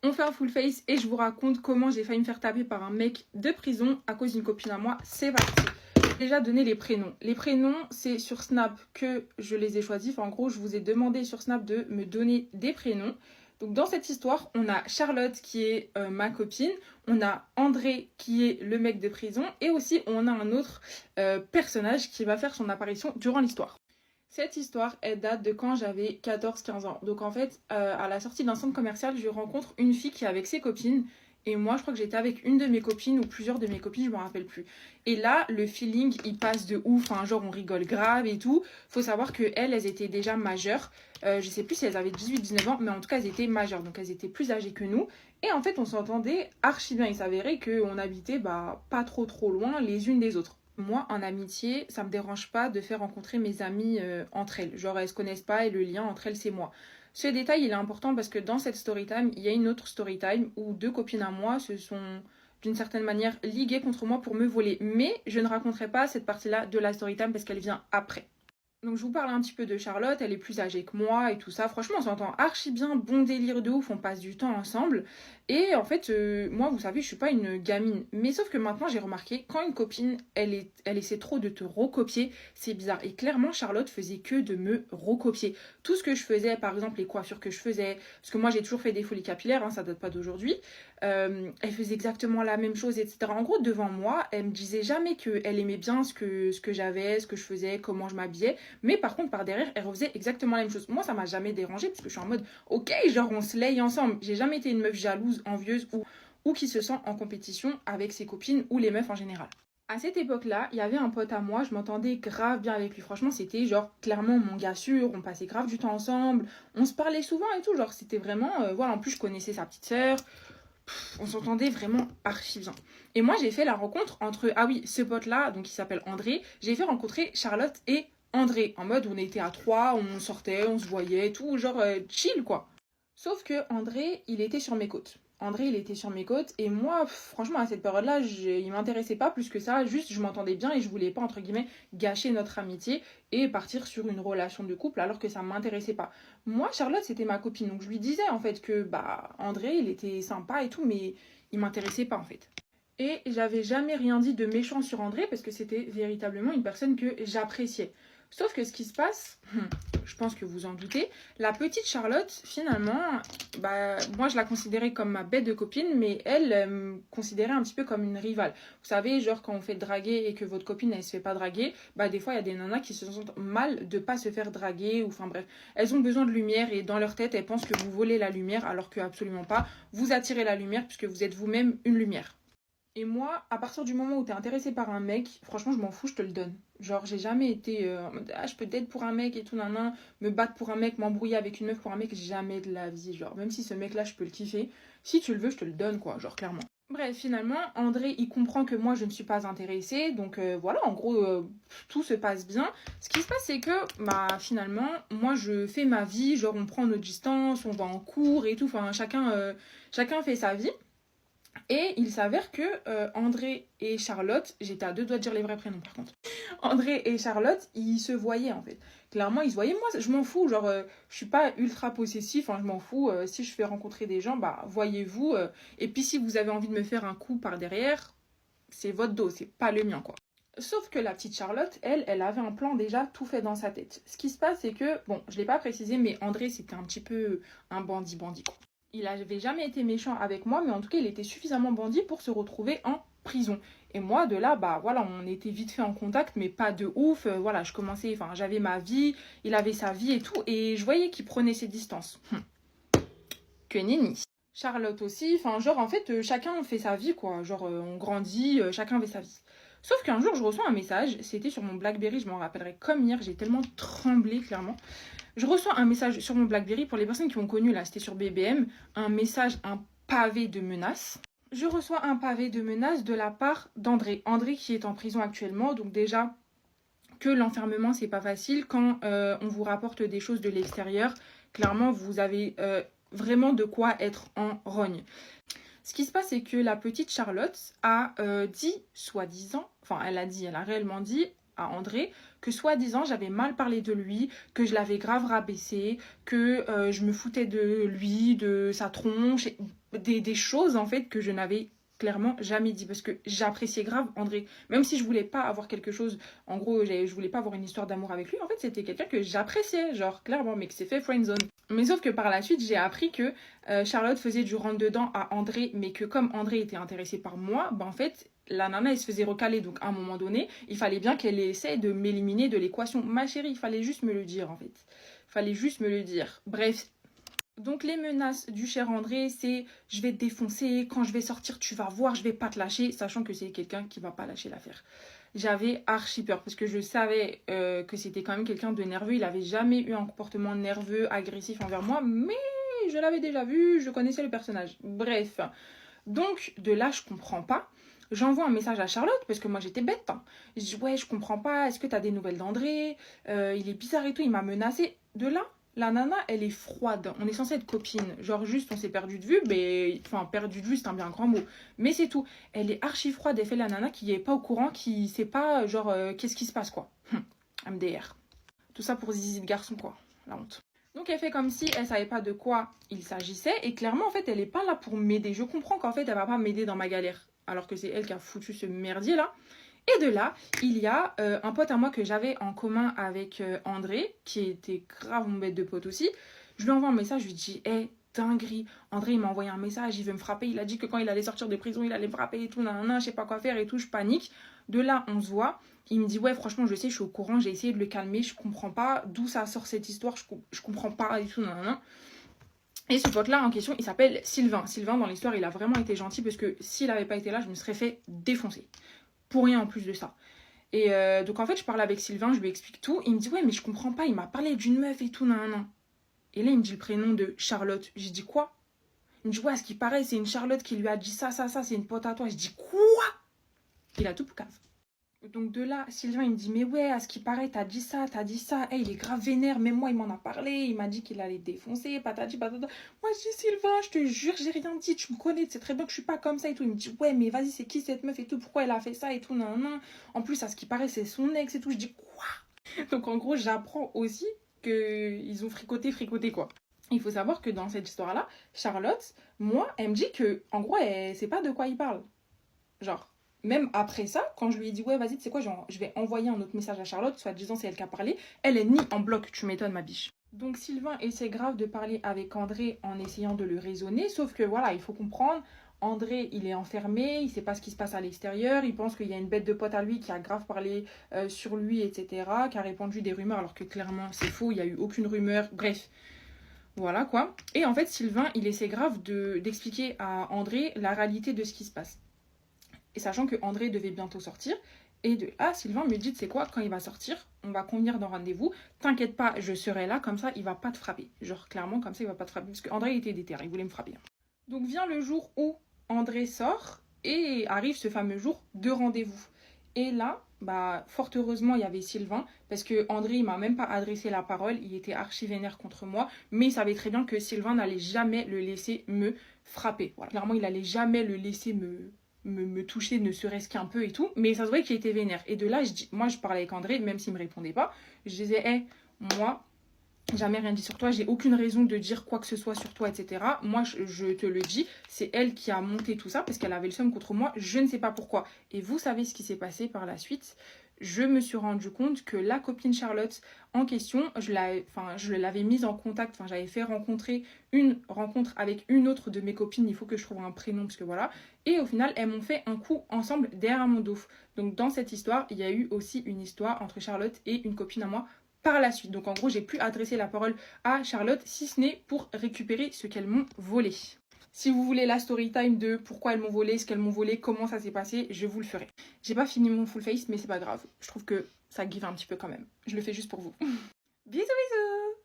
On fait un full face et je vous raconte comment j'ai failli me faire taper par un mec de prison à cause d'une copine à moi. C'est parti. Déjà donner les prénoms. Les prénoms, c'est sur Snap que je les ai choisis. Enfin, en gros, je vous ai demandé sur Snap de me donner des prénoms. Donc dans cette histoire, on a Charlotte qui est ma copine, on a André qui est le mec de prison et aussi on a un autre personnage qui va faire son apparition durant l'histoire. Cette histoire, elle date de quand j'avais 14-15 ans. Donc en fait, à la sortie d'un centre commercial, je rencontre une fille qui est avec ses copines. Et moi, je crois que j'étais avec une de mes copines ou plusieurs de mes copines, je me rappelle plus. Et là, le feeling, il passe de ouf. Enfin, genre, on rigole grave et tout. Faut savoir qu'elles étaient déjà majeures. Je sais plus si elles avaient 18-19 ans, mais en tout cas, elles étaient majeures. Donc, elles étaient plus âgées que nous. Et en fait, on s'entendait archi bien. Il s'avérait qu'on habitait pas trop loin les unes des autres. Moi, en amitié, ça me dérange pas de faire rencontrer mes amies entre elles. Genre, elles se connaissent pas et le lien entre elles, c'est moi. Ce détail, il est important parce que dans cette story time, il y a une autre story time où deux copines à moi se sont d'une certaine manière liguées contre moi pour me voler. Mais je ne raconterai pas cette partie-là de la story time parce qu'elle vient après. Donc je vous parle un petit peu de Charlotte, elle est plus âgée que moi et tout ça. Franchement, on s'entend archi bien, bon délire de ouf, on passe du temps ensemble. Et en fait, moi, vous savez, je suis pas une gamine. Mais sauf que maintenant, j'ai remarqué, quand une copine, elle essaie trop de te recopier, c'est bizarre. Et clairement, Charlotte faisait que de me recopier. Tout ce que je faisais, par exemple, les coiffures que je faisais, parce que moi, j'ai toujours fait des folies capillaires, hein, ça date pas d'aujourd'hui. Elle faisait exactement la même chose, etc. En gros, devant moi, elle me disait jamais qu'elle aimait bien ce que j'avais, ce que je faisais, comment je m'habillais. Mais par contre, par derrière, elle refaisait exactement la même chose. Moi, ça m'a jamais dérangé parce que je suis en mode, ok, genre on se laye ensemble. J'ai jamais été une meuf jalouse, envieuse ou qui se sent en compétition avec ses copines ou les meufs en général. À cette époque-là, il y avait un pote à moi, je m'entendais grave bien avec lui. Franchement, c'était genre clairement mon gars sûr, on passait grave du temps ensemble, on se parlait souvent et tout. Genre, c'était vraiment. Voilà, en plus, je connaissais sa petite sœur. On s'entendait vraiment archi bien. Et moi, j'ai fait la rencontre entre, ah oui, ce pote-là, donc il s'appelle André, j'ai fait rencontrer Charlotte et André, en mode on était à trois, on sortait, on se voyait, tout, genre chill quoi. Sauf que André, il était sur mes côtes. André, il était sur mes côtes et moi, franchement, à cette période-là, il m'intéressait pas plus que ça. Juste, je m'entendais bien et je voulais pas, entre guillemets, gâcher notre amitié et partir sur une relation de couple alors que ça m'intéressait pas. Moi, Charlotte, c'était ma copine. Donc, je lui disais, en fait, que, André, il était sympa et tout, mais il m'intéressait pas, en fait. Et j'avais jamais rien dit de méchant sur André parce que c'était véritablement une personne que j'appréciais. Sauf que ce qui se passe, je pense que vous en doutez, la petite Charlotte, finalement, moi je la considérais comme ma bête de copine, mais elle me considérait un petit peu comme une rivale. Vous savez, genre quand on fait draguer et que votre copine elle se fait pas draguer, des fois il y a des nanas qui se sentent mal de pas se faire draguer, ou enfin bref, elles ont besoin de lumière et dans leur tête elles pensent que vous volez la lumière alors que absolument pas. Vous attirez la lumière puisque vous êtes vous-même une lumière. Et moi, à partir du moment où t'es intéressé par un mec, franchement, je m'en fous, je te le donne. Genre, j'ai jamais été en mode, je peux t'aider pour un mec et tout, nan, me battre pour un mec, m'embrouiller avec une meuf pour un mec, jamais de la vie. Genre, même si ce mec-là, je peux le kiffer, si tu le veux, je te le donne, quoi, genre, clairement. Bref, finalement, André, il comprend que moi, je ne suis pas intéressée. Donc, voilà, en gros, tout se passe bien. Ce qui se passe, c'est que, finalement, moi, je fais ma vie. Genre, on prend notre distance, on va en cours et tout. Enfin, chacun fait sa vie. Et il s'avère que André et Charlotte, j'étais à deux doigts de dire les vrais prénoms par contre. André et Charlotte, ils se voyaient en fait. Clairement, ils se voyaient. Moi, je m'en fous. Genre, je suis pas ultra possessif. Hein, je m'en fous. Si je fais rencontrer des gens, voyez-vous. Et puis, si vous avez envie de me faire un coup par derrière, c'est votre dos, c'est pas le mien quoi. Sauf que la petite Charlotte, elle avait un plan déjà tout fait dans sa tête. Ce qui se passe, c'est que, bon, je l'ai pas précisé, mais André, c'était un petit peu un bandit quoi. Il n'avait jamais été méchant avec moi, mais en tout cas, il était suffisamment bandit pour se retrouver en prison. Et moi, de là, voilà, on était vite fait en contact, mais pas de ouf. Voilà, j'avais ma vie, il avait sa vie et tout, et je voyais qu'il prenait ses distances. Que nenni. Charlotte aussi, en fait, chacun fait sa vie, quoi. Genre, on grandit, chacun fait sa vie. Sauf qu'un jour, je reçois un message, c'était sur mon Blackberry, je m'en rappellerai comme hier, j'ai tellement tremblé, clairement. Je reçois un message sur mon Blackberry, pour les personnes qui m'ont connu, là, c'était sur BBM, un pavé de menaces. Je reçois un pavé de menaces de la part d'André. André qui est en prison actuellement, donc déjà que l'enfermement, c'est pas facile. Quand on vous rapporte des choses de l'extérieur, clairement, vous avez vraiment de quoi être en rogne. Ce qui se passe, c'est que la petite Charlotte a dit, soi-disant, elle a réellement dit à André que soi-disant j'avais mal parlé de lui, que je l'avais grave rabaissé, que je me foutais de lui, de sa tronche. des choses en fait que je n'avais clairement jamais dit parce que j'appréciais grave André, même si je voulais pas avoir quelque chose, en gros je voulais pas avoir une histoire d'amour avec lui, en fait c'était quelqu'un que j'appréciais, genre clairement, mais que c'est fait friendzone. Mais sauf que par la suite j'ai appris que Charlotte faisait du rentre dedans à André, mais que comme André était intéressé par moi, en fait la nana elle se faisait recaler, donc à un moment donné il fallait bien qu'elle essaie de m'éliminer de l'équation. Ma chérie, il fallait juste me le dire en fait, il fallait juste me le dire. Bref. Donc les menaces du cher André, c'est je vais te défoncer, quand je vais sortir tu vas voir, je vais pas te lâcher, sachant que c'est quelqu'un qui va pas lâcher l'affaire. J'avais archi peur parce que je savais que c'était quand même quelqu'un de nerveux, il avait jamais eu un comportement nerveux, agressif envers moi, mais je l'avais déjà vu, je connaissais le personnage. Bref, donc de là je comprends pas. J'envoie un message à Charlotte parce que moi j'étais bête. Hein. Je dis ouais je comprends pas, est-ce que t'as des nouvelles d'André, il est bizarre et tout, il m'a menacé. De là, la nana, elle est froide. On est censé être copines. Genre, juste, on s'est perdu de vue. Mais... Enfin, perdu de vue, c'est un bien grand mot. Mais c'est tout. Elle est archi froide. Elle fait la nana qui est pas au courant, qui sait pas, genre, qu'est-ce qui se passe, quoi. MDR. Tout ça pour zizi de garçon, quoi. La honte. Donc, elle fait comme si elle savait pas de quoi il s'agissait. Et clairement, en fait, elle est pas là pour m'aider. Je comprends qu'en fait, elle va pas m'aider dans ma galère. Alors que c'est elle qui a foutu ce merdier, là. Et de là, il y a un pote à moi que j'avais en commun avec André, qui était grave mon bête de pote aussi. Je lui envoie un message, je lui dis « Hey, dinguerie, André, il m'a envoyé un message, il veut me frapper. Il a dit que quand il allait sortir de prison, il allait me frapper et tout, nanana, je sais pas quoi faire et tout, je panique. » De là, on se voit. Il me dit « Ouais, franchement, je sais, je suis au courant, j'ai essayé de le calmer, je comprends pas d'où ça sort cette histoire, je comprends pas et tout, nanana. » Et ce pote-là en question, il s'appelle Sylvain. Sylvain, dans l'histoire, il a vraiment été gentil parce que s'il avait pas été là, je me serais fait défoncer. Pour rien en plus de ça. Et donc en fait, je parle avec Sylvain, je lui explique tout. Il me dit, ouais, mais je comprends pas, il m'a parlé d'une meuf et tout, nan. Et là, il me dit le prénom de Charlotte. J'ai dit, quoi? Il me dit, ouais, à ce qui paraît, c'est une Charlotte qui lui a dit ça, c'est une pote à toi. Je dis, quoi? Il a tout pour cave. Donc de là, Sylvain, il me dit, mais ouais, à ce qui paraît, t'as dit ça. Hey, il est grave vénère, même moi, il m'en a parlé. Il m'a dit qu'il allait te défoncer, patati patata. Moi, je dis, Sylvain, je te jure, j'ai rien dit, tu me connais, tu sais très bien que je suis pas comme ça et tout. Il me dit, ouais, mais vas-y, c'est qui cette meuf et tout, pourquoi elle a fait ça et tout, nan. En plus, à ce qui paraît, c'est son ex et tout. Je dis, quoi? Donc en gros, j'apprends aussi qu'ils ont fricoté, quoi. Il faut savoir que dans cette histoire-là, Charlotte, moi, elle me dit que, en gros, elle sait pas de quoi il parle. Genre. Même après ça, quand je lui ai dit, ouais, vas-y, tu sais quoi, je vais envoyer un autre message à Charlotte, soit disant c'est elle qui a parlé, elle est ni en bloc, tu m'étonnes, ma biche. Donc Sylvain essaie grave de parler avec André en essayant de le raisonner, sauf que voilà, il faut comprendre, André, il est enfermé, il sait pas ce qui se passe à l'extérieur, il pense qu'il y a une bête de pote à lui qui a grave parlé sur lui, etc., qui a répandu des rumeurs, alors que clairement c'est faux, il n'y a eu aucune rumeur, bref. Voilà quoi. Et en fait, Sylvain, il essaie grave d'expliquer à André la réalité de ce qui se passe. Et sachant que André devait bientôt sortir. Et de là, Sylvain me dit, tu sais quoi, quand il va sortir, on va convenir d'un rendez-vous. T'inquiète pas, je serai là, comme ça, il va pas te frapper. Genre, clairement, comme ça, il va pas te frapper. Parce qu'André était déter, il voulait me frapper. Donc vient le jour où André sort et arrive ce fameux jour de rendez-vous. Et là, bah, fort heureusement, il y avait Sylvain, parce que André, il m'a même pas adressé la parole, il était archi vénère contre moi, mais il savait très bien que Sylvain n'allait jamais le laisser me frapper. Voilà. Clairement, il allait jamais le laisser me toucher ne serait-ce qu'un peu et tout, mais ça se voyait qu'il était vénère. Et de là, moi je parlais avec André, même s'il me répondait pas, je disais, hey, moi, jamais rien dit sur toi, j'ai aucune raison de dire quoi que ce soit sur toi, etc. Moi, je te le dis, c'est elle qui a monté tout ça, parce qu'elle avait le seum contre moi, je ne sais pas pourquoi. Et vous savez ce qui s'est passé par la suite. Je me suis rendu compte que la copine Charlotte en question, je l'avais mise en contact, j'avais fait rencontrer une rencontre avec une autre de mes copines, il faut que je trouve un prénom, parce que voilà. Et au final, elles m'ont fait un coup ensemble derrière mon dos. Donc dans cette histoire, il y a eu aussi une histoire entre Charlotte et une copine à moi par la suite. Donc en gros, j'ai pu adresser la parole à Charlotte, si ce n'est pour récupérer ce qu'elles m'ont volé. Si vous voulez la story time de pourquoi elles m'ont volé, ce qu'elles m'ont volé, comment ça s'est passé, je vous le ferai. J'ai pas fini mon full face, mais c'est pas grave. Je trouve que ça give un petit peu quand même. Je le fais juste pour vous. Bisous bisous.